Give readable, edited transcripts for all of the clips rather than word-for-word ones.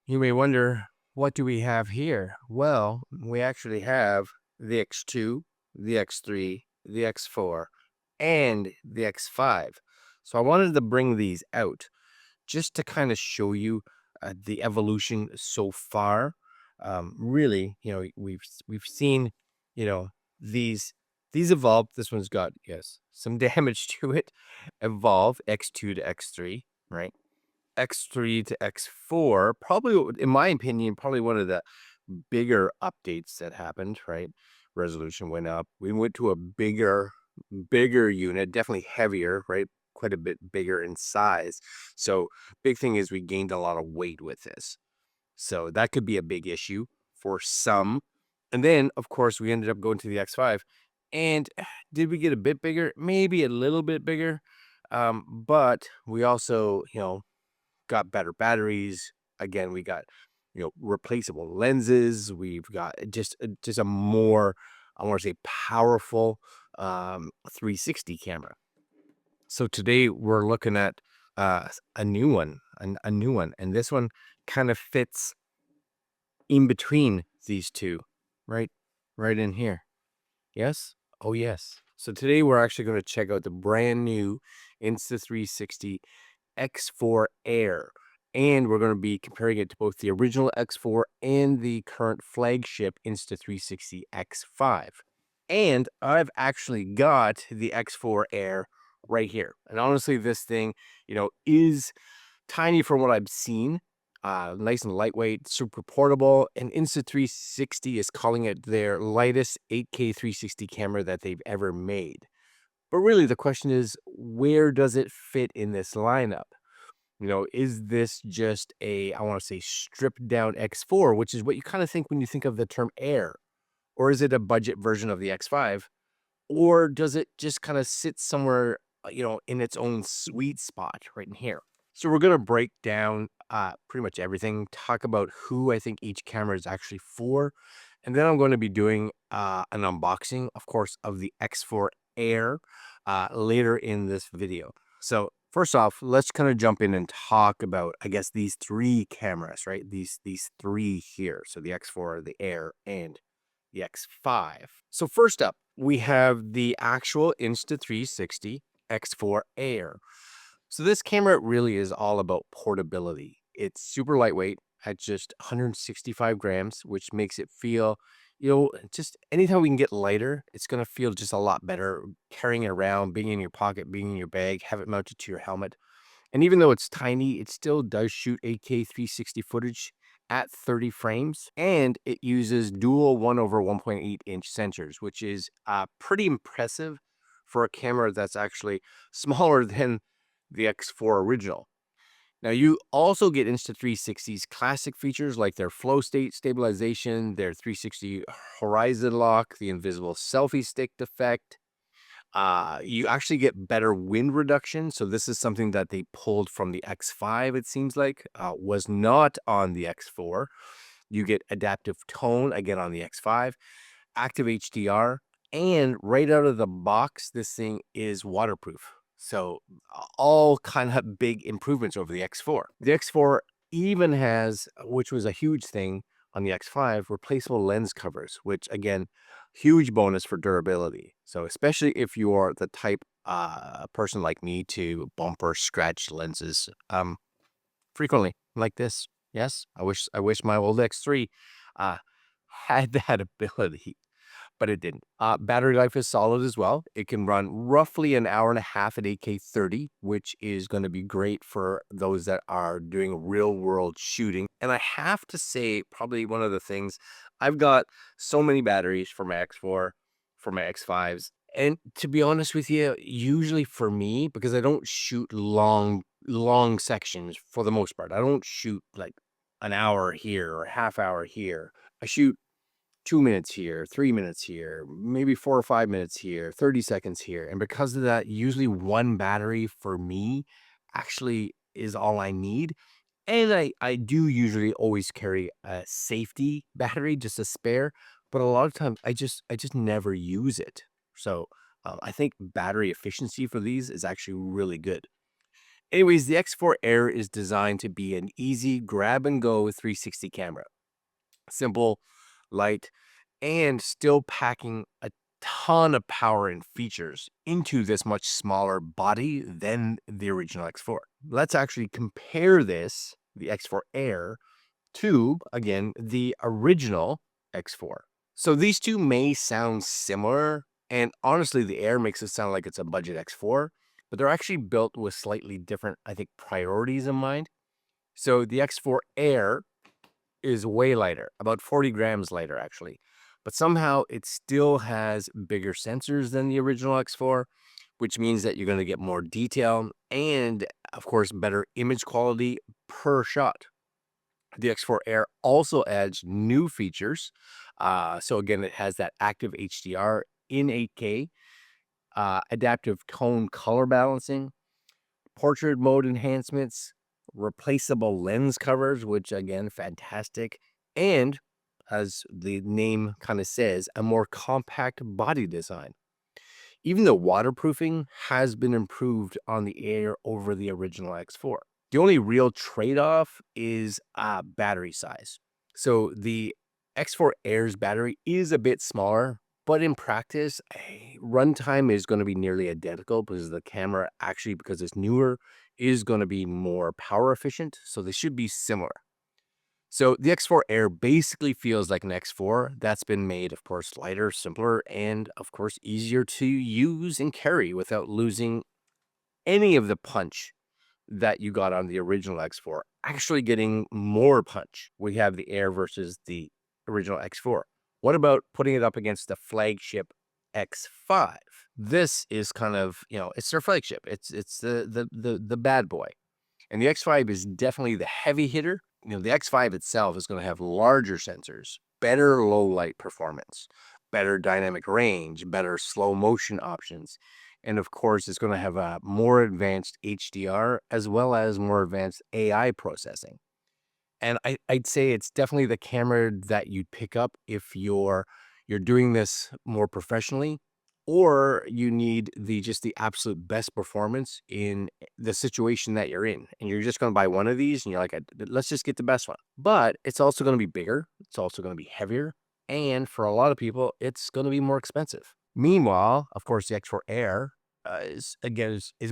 You may wonder, what do we have here? Well, we actually have the X2, the X3, the X4, and the X5. So I wanted to bring these out just to kind of show you the evolution so far. Really, we've seen, you know, these these evolve. This one's got, yes, some damage to it. Evolve X2 to X3, right? X3 to X4, probably, in my opinion, probably one of the bigger updates that happened, right? Resolution went up. We went to a bigger unit, definitely heavier, right? Quite a bit bigger in size. So, big thing is we gained a lot of weight with this. So, that could be a big issue for some. And then, of course, we ended up going to the X5. And did we get a bit bigger? Maybe a little bit bigger. But we also, got better batteries. Again, we got, replaceable lenses. We've got just a more, I want to say, powerful 360 camera. So today we're looking at a new one, a new one, and this one kind of fits in between these two, right, right in here. Yes. Oh yes. So today we're actually going to check out the brand new Insta360 X4 Air. And we're going to be comparing it to both the original X4 and the current flagship Insta360 X5. And I've actually got the X4 Air right here. And honestly, this thing, is tiny from what I've seen. Nice and lightweight, super portable. And Insta360 is calling it their lightest 8K 360 camera that they've ever made. But really, the question is, where does it fit in this lineup? Is this just I want to say, stripped down X4, which is what you kind of think when you think of the term Air? Or is it a budget version of the X5? Or does it just kind of sit somewhere, in its own sweet spot right in here? So we're going to break down pretty much everything, talk about who I think each camera is actually for. And then I'm going to be doing an unboxing, of course, of the X4 Air later in this video. So first off, let's kind of jump in and talk about, I guess, these three cameras, right? These three here. So the X4, the Air, and the X5. So first up, we have the actual Insta360 X4 Air. So this camera really is all about portability. It's super lightweight at just 165 grams, which makes it feel, just anytime we can get lighter, it's going to feel just a lot better carrying it around, being in your pocket, being in your bag, have it mounted to your helmet. And even though it's tiny, it still does shoot 8K 360 footage at 30 frames, and it uses dual 1/1.8 inch sensors, which is pretty impressive for a camera that's actually smaller than the X4 original. Now, you also get Insta360's classic features like their flow state stabilization, their 360 horizon lock, the invisible selfie stick effect. You actually get better wind reduction. So this is something that they pulled from the X5, it seems like, was not on the X4. You get adaptive tone, again, on the X5, active HDR, and right out of the box, this thing is waterproof. So all kind of big improvements over the X4. The X4 even has, which was a huge thing on the X5, replaceable lens covers, which again, huge bonus for durability. So especially if you are the type person like me to bump or scratch lenses frequently like this. Yes, I wish my old X3 uh, had that ability, but it didn't. Battery life is solid as well. It can run roughly an hour and a half at 8K 30, which is going to be great for those that are doing real world shooting. And I have to say, probably one of the things, I've got so many batteries for my X4, for my X5s. And to be honest with you, usually for me, because I don't shoot long sections for the most part, I don't shoot like an hour here or a half hour here. I shoot 2 minutes here, 3 minutes here, maybe 4 or 5 minutes here, 30 seconds here. And because of that, usually one battery for me actually is all I need. And I do usually always carry a safety battery, just a spare, but a lot of times I just never use it. So I think battery efficiency for these is actually really good. Anyways, the X4 Air is designed to be an easy grab and go 360 camera. Simple, light, and still packing a ton of power and features into this much smaller body than the original X4. Let's actually compare this, the X4 Air, to, again, the original X4. So these two may sound similar, and honestly, the Air makes it sound like it's a budget X4, but they're actually built with slightly different, I think, priorities in mind. So the X4 Air is way lighter, about 40 grams lighter, actually. But somehow it still has bigger sensors than the original X4, which means that you're going to get more detail and, of course, better image quality per shot. The X4 Air also adds new features. So again, it has that active HDR in 8K, adaptive tone color balancing, portrait mode enhancements, replaceable lens covers, which again, fantastic. And as the name kind of says, a more compact body design. Even the waterproofing has been improved on the Air over the original X4. The only real trade-off is battery size. So the X4 Air's battery is a bit smaller, but in practice, runtime is going to be nearly identical because the camera actually, because it's newer, is going to be more power efficient. So they should be similar. So the X4 Air basically feels like an X4 that's been made, of course, lighter, simpler, and of course, easier to use and carry without losing any of the punch that you got on the original X4, actually getting more punch. We have the Air versus the original X4. What about putting it up against the flagship X5? This is kind of, it's their flagship. It's the bad boy. And the X5 is definitely the heavy hitter. The X5 itself is going to have larger sensors, better low light performance, better dynamic range, better slow motion options. And of course, it's going to have a more advanced HDR as well as more advanced AI processing. And I'd say it's definitely the camera that you'd pick up if you're doing this more professionally, or you need just the absolute best performance in the situation that you're in. And you're just going to buy one of these and you're like, let's just get the best one. But it's also going to be bigger. It's also going to be heavier. And for a lot of people, it's going to be more expensive. Meanwhile, of course, the X4 Air is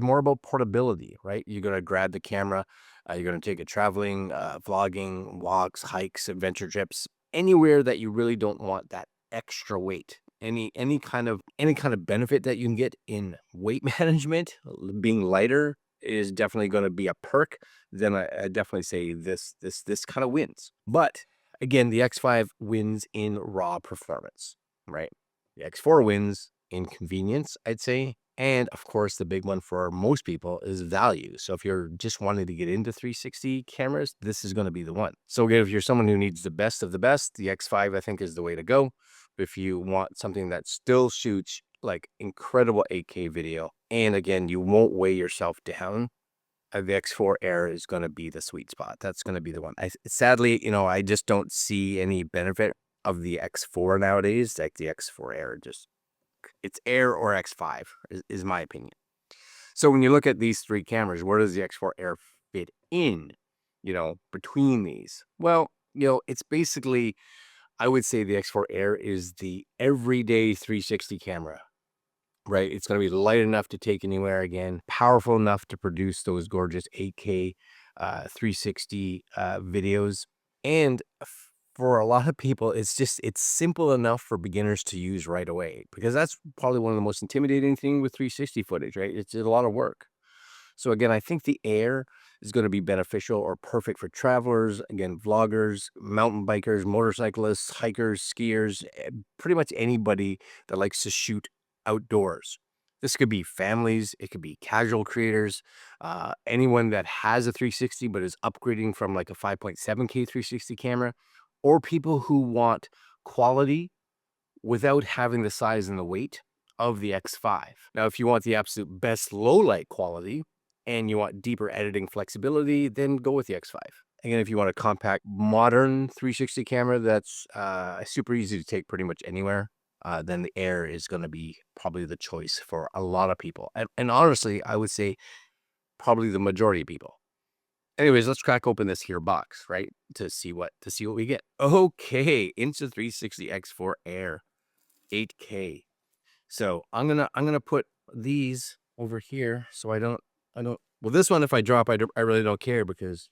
more about portability, right? You're going to grab the camera, you're going to take it traveling, vlogging, walks, hikes, adventure trips, anywhere that you really don't want that extra weight. Any kind of benefit that you can get in weight management, being lighter is definitely going to be a perk. Then I definitely say this kind of wins. But again, the X5 wins in raw performance, right? The X4 wins in convenience, I'd say. And of course, the big one for most people is value. So if you're just wanting to get into 360 cameras, this is going to be the one. So again, if you're someone who needs the best of the best, the X5, I think, is the way to go. If you want something that still shoots like incredible 8K video, and again, you won't weigh yourself down, the X4 Air is going to be the sweet spot. That's going to be the one. Sadly, I just don't see any benefit of the X4 nowadays. Like the X4 Air, it's Air or X5 is my opinion. So when you look at these three cameras, where does the X4 Air fit in, between these? Well, it's basically, I would say the X4 Air is the everyday 360 camera, right? It's going to be light enough to take anywhere, again, powerful enough to produce those gorgeous 8K 360 videos. And for a lot of people, it's simple enough for beginners to use right away, because that's probably one of the most intimidating things with 360 footage, right? It's a lot of work. So again, I think the Air is going to be beneficial or perfect for travelers, again, vloggers, mountain bikers, motorcyclists, hikers, skiers, pretty much anybody that likes to shoot outdoors. This could be families, it could be casual creators, anyone that has a 360 but is upgrading from like a 5.7K 360 camera, or people who want quality without having the size and the weight of the X5. Now, if you want the absolute best low light quality and you want deeper editing flexibility, then go with the X5. Again, if you want a compact, modern 360 camera that's super easy to take pretty much anywhere, then the Air is going to be probably the choice for a lot of people. And honestly, I would say probably the majority of people. Anyways, let's crack open this here box, right? To see what we get. Okay, Insta360 X4 Air, 8K. So I'm gonna put these over here so I don't well, this one if I drop I really don't care because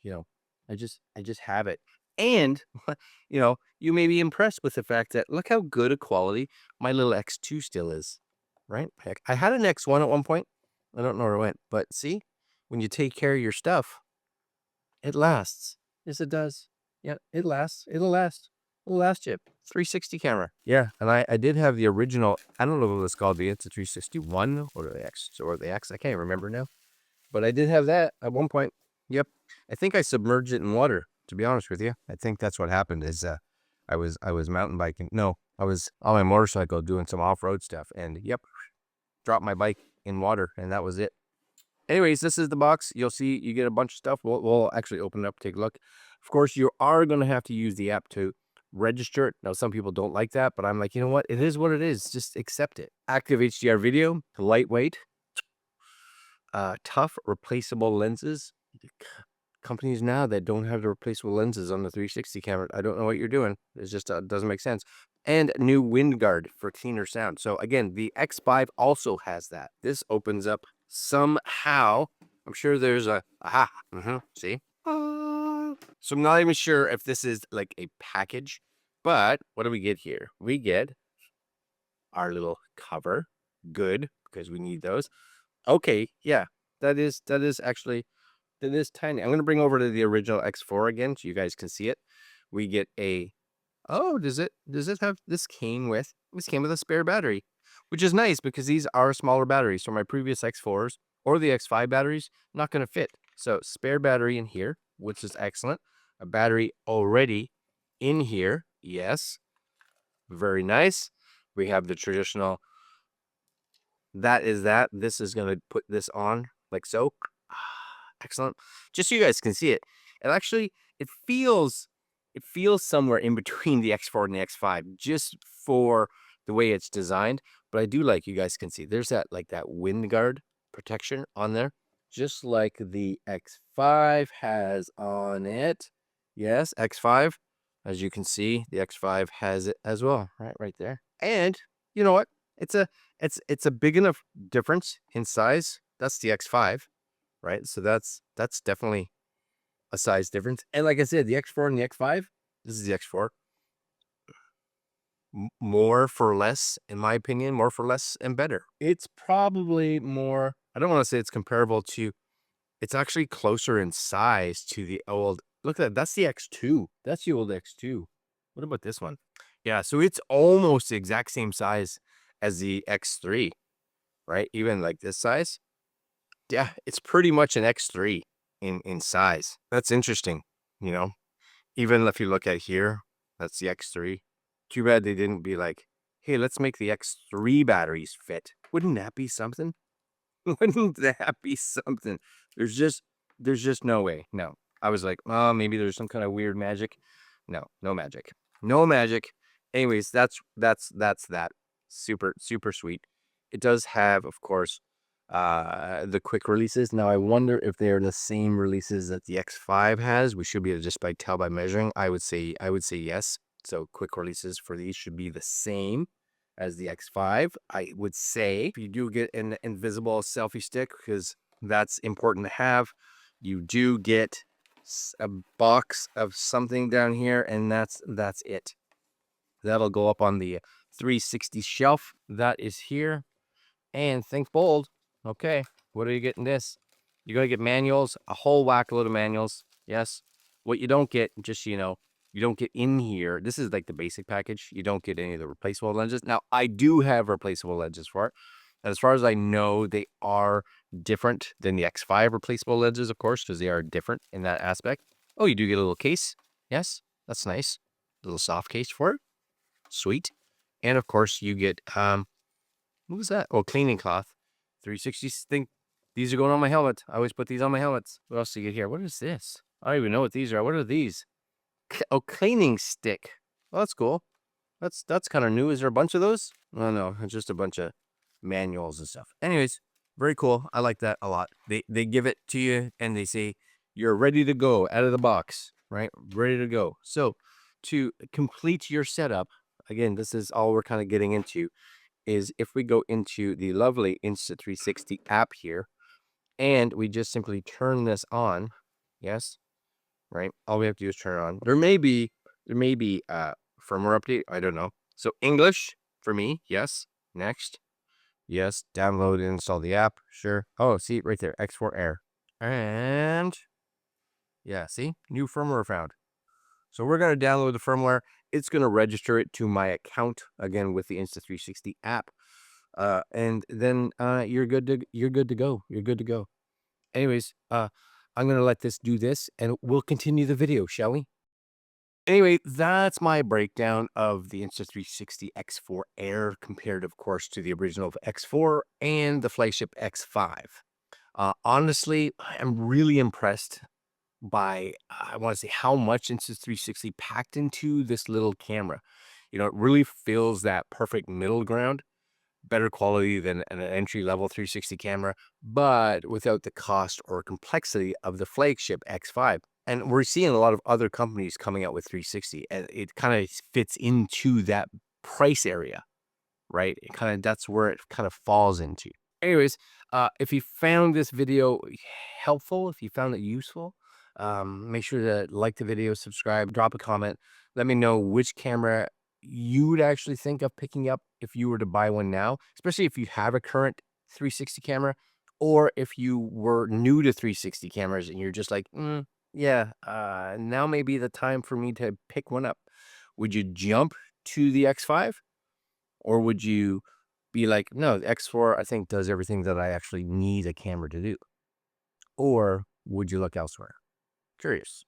I just have it. And you may be impressed with the fact that look how good a quality my little X2 still is. Right? Heck, I had an X1 at one point. I don't know where it went, but see, when you take care of your stuff, it lasts. Yes, it does. Yeah, it lasts. It'll last. It'll last you. 360 camera. Yeah, and I did have the original. I don't know what it's called. The Insta360 or the X or the X. I can't remember now. But I did have that at one point. Yep. I think I submerged it in water. To be honest with you, I think that's what happened. Is I was mountain biking. No, I was on my motorcycle doing some off road stuff, and yep, dropped my bike in water, and that was it. Anyways, this is the box. You'll see you get a bunch of stuff. We'll actually open it up, take a look. Of course, you are going to have to use the app to register it. Now, some people don't like that, but I'm like, you know what? It is what it is. Just accept it. Active HDR video, lightweight, tough, replaceable lenses. Companies now that don't have the replaceable lenses on the 360 camera, I don't know what you're doing. It just doesn't make sense. And new wind guard for cleaner sound. So again, the X5 also has that. This opens up somehow. I'm sure there's a aha. See? So I'm not even sure if this is like a package, but what do we get here? We get our little cover. Good, because we need those. Okay, yeah, that is actually. It is tiny. I'm going to bring over to the original X4 again so you guys can see it. We get a, oh, does it have, this came with a spare battery, which is nice because these are smaller batteries. So my previous X4s or the X5 batteries, not going to fit. So spare battery in here, which is excellent. A battery already in here. Yes. Very nice. We have the traditional, that is that. This is going to put this on like so. Excellent. Just so you guys can see it. And actually, it feels somewhere in between the X4 and the X5, just for the way it's designed. But I do like, you guys can see, there's that like that wind guard protection on there, just like the X5 has on it. Yes, X5, as you can see, the X5 has it as well, right there. And you know what? It's a big enough difference in size. That's the X5. Right, so that's definitely a size difference. And like I said, the X4 and the X5, this is the X4. More for less, in my opinion, more for less and better. It's probably more, I don't want to say it's comparable to, it's actually closer in size to the old, look at that, that's the X2. That's the old X2. What about this one? Yeah, so it's almost the exact same size as the X3, right? Even like this size. Yeah, it's pretty much an X3 in size. That's interesting, Even if you look at here, that's the X3. Too bad they didn't be like, hey, let's make the X3 batteries fit. Wouldn't that be something? Wouldn't that be something? There's just no way. No. I was like, oh, maybe there's some kind of weird magic. No, no magic. No magic. Anyways, that's that. Super, super sweet. It does have, of course, the quick releases. Now I wonder if they're the same releases that the X5 has. We should be able to just tell by measuring. I would say yes. So quick releases for these should be the same as the X5. I would say if you do get an invisible selfie stick, because that's important to have, you do get a box of something down here, and that's it. That'll go up on the 360 shelf that is here. And think bold. Okay, what are you getting this? You're going to get manuals, a whole whack load of manuals. Yes. What you don't get, just you don't get in here. This is like the basic package. You don't get any of the replaceable lenses. Now, I do have replaceable lenses for it. And as far as I know, they are different than the X5 replaceable lenses, of course, because they are different in that aspect. Oh, you do get a little case. Yes, that's nice. A little soft case for it. Sweet. And of course, you get, what was that? Oh, cleaning cloth. 360 thing. These are going on my helmet. I always put these on my helmets. What else do you get here? What is this? I don't even know what these are. What are these? Oh, cleaning stick. Well, that's cool. That's kind of new. Is there a bunch of those? Oh, no. It's just a bunch of manuals and stuff. Anyways, Very cool. I like that a lot. They give it to you and they say you're ready to go out of the box, right? Ready to go. So to complete your setup, again, this is all we're kind of getting into is if we go into the lovely Insta360 app here and we just simply turn this on, yes, right? All we have to do is turn it on. There may be firmware update, I don't know. So English for me, yes. Next. Yes, download and install the app. Sure. Oh, see right there, X4 Air. And yeah, see, new firmware found. So we're going to download the firmware. It's going to register it to my account again with the Insta360 app. And then you're good to go. You're good to go. Anyways, I'm going to let this do this and we'll continue the video, shall we? Anyway, that's my breakdown of the Insta360 X4 Air compared, of course, to the original X4 and the flagship X5. Honestly, I'm really impressed by, I want to say, how much Insta360 packed into this little camera. You know, it really feels that perfect middle ground, better quality than an entry-level 360 camera, but without the cost or complexity of the flagship X5. And we're seeing a lot of other companies coming out with 360, and it kind of fits into that price area, right? It kind of, that's where it kind of falls into. Anyways, if you found this video helpful, if you found it useful, make sure to like the video, subscribe, drop a comment. Let me know which camera you would actually think of picking up if you were to buy one now, especially if you have a current 360 camera, or if you were new to 360 cameras and you're just like, yeah, now may be the time for me to pick one up. Would you jump to the X5? Or would you be like, no, the X4, I think, does everything that I actually need a camera to do? Or would you look elsewhere? Curious.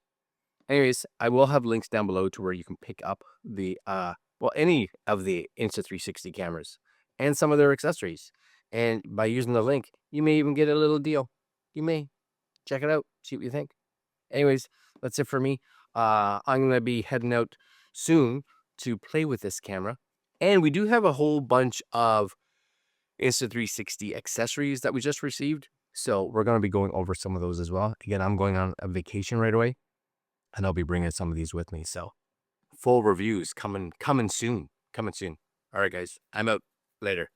Anyways, I will have links down below to where you can pick up the, well, any of the Insta360 cameras and some of their accessories. And by using the link, you may even get a little deal. You may. Check it out. See what you think. Anyways, that's it for me. I'm going to be heading out soon to play with this camera. And we do have a whole bunch of Insta360 accessories that we just received. So we're going to be going over some of those as well. Again, I'm going on a vacation right away, and I'll be bringing some of these with me. So full reviews coming soon. Coming soon. All right, guys, I'm out. Later.